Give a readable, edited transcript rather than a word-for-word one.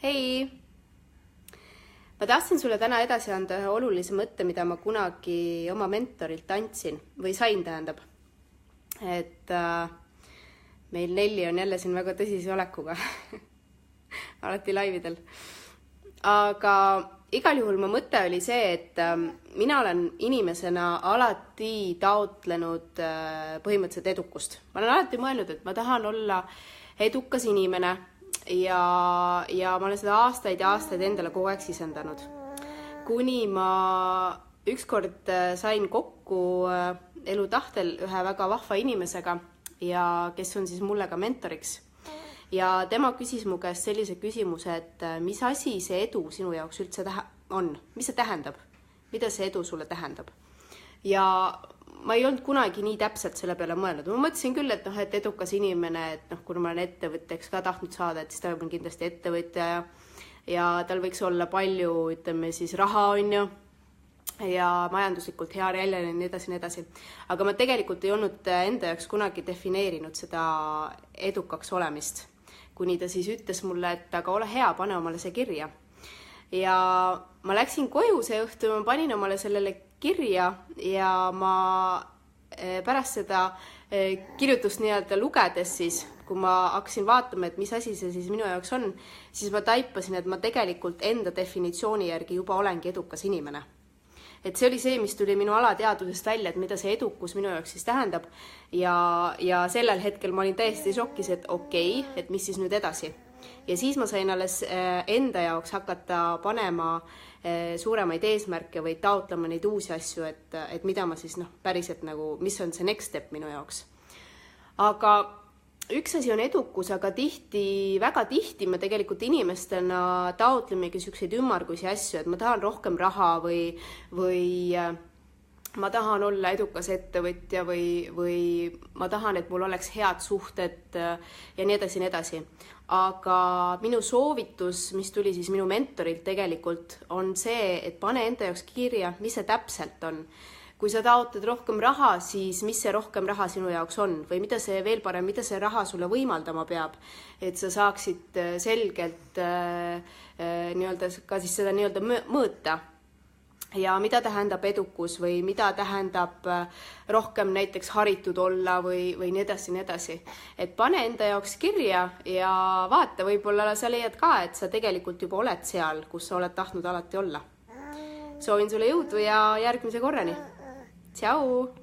Hei! Ma tahtsin sulle täna edasi anda ühe olulise mõtte, mida ma kunagi oma mentorilt andsin või sain, tähendab. Meil Nelli on jälle siin väga tõsise olekuga. Alati laividel. Aga igal juhul mu mõte oli see, et mina olen inimesena alati taotlenud põhimõtteliselt edukust. Ma olen alati mõelnud, et ma tahan olla edukas inimene ja ma olen seda aastaid ja aastaid endale kogu aeg sisendanud. Kuni ma ükskord sain kokku elu tahtel ühe väga vahva inimesega, ja kes on siis mulle ka mentoriks. Ja tema küsis mu käest sellise küsimuse, et mis asi see edu sinu jaoks üldse on? Mis see tähendab? Mida see edu sulle tähendab? Ja ma ei olnud kunagi nii täpselt selle peale mõelnud. Ma mõtlesin küll, et edukas inimene, et kuna ma olen ettevõtteks ka tahtnud saada, et siis ta on kindlasti ettevõtja ja tal võiks olla palju, ütleme siis raha on ju, ja majanduslikult hea jälle ja nii edasi. Aga ma tegelikult ei olnud enda jaoks kunagi defineerinud seda edukaks olemist, kuni ta siis ütles mulle, et aga ole hea, pane omale see kirja. Ja ma läksin koju see õhtu, ma panin omale sellele kirja ja ma pärast seda kirjutust nii-öelda lugedes siis, kui ma hakkasin vaatama, et mis asi see siis minu jaoks on, siis ma taipasin, et ma tegelikult enda definitsiooni järgi juba olengi edukas inimene. Et see oli see, mis tuli minu alateadusest välja, et mida see edukus minu jaoks siis tähendab. Ja sellel hetkel ma olin täiesti šokis, et okei, et mis siis nüüd edasi. Ja siis ma sain alles enda jaoks hakata panema suuremaid eesmärke või taotlema neid uusi asju, et mida ma siis päriselt mis on see next step minu jaoks. Aga üks asi on edukus, aga väga tihti me tegelikult inimestena taotlemegi selliseid ümmargusi asju, et ma tahan rohkem raha või ma tahan olla edukas ettevõtja või ma tahan, et mul oleks head suhted ja nii edasi. Aga minu soovitus, mis tuli siis minu mentorilt tegelikult, on see, et pane enda jaoks kirja, mis see täpselt on. Kui sa taotled rohkem raha, siis mis see rohkem raha sinu jaoks on? Või mida see veel parem, mida see raha sulle võimaldama peab? Et sa saaksid selgelt ka siis seda mõõta. Ja mida tähendab edukus või mida tähendab rohkem näiteks haritud olla või nii edasi. Et pane enda jaoks kirja ja vaata, võib-olla sa leiad ka, et sa tegelikult juba oled seal, kus sa oled tahtnud alati olla. Soovin sulle jõudu ja järgmise korrani. Tšau!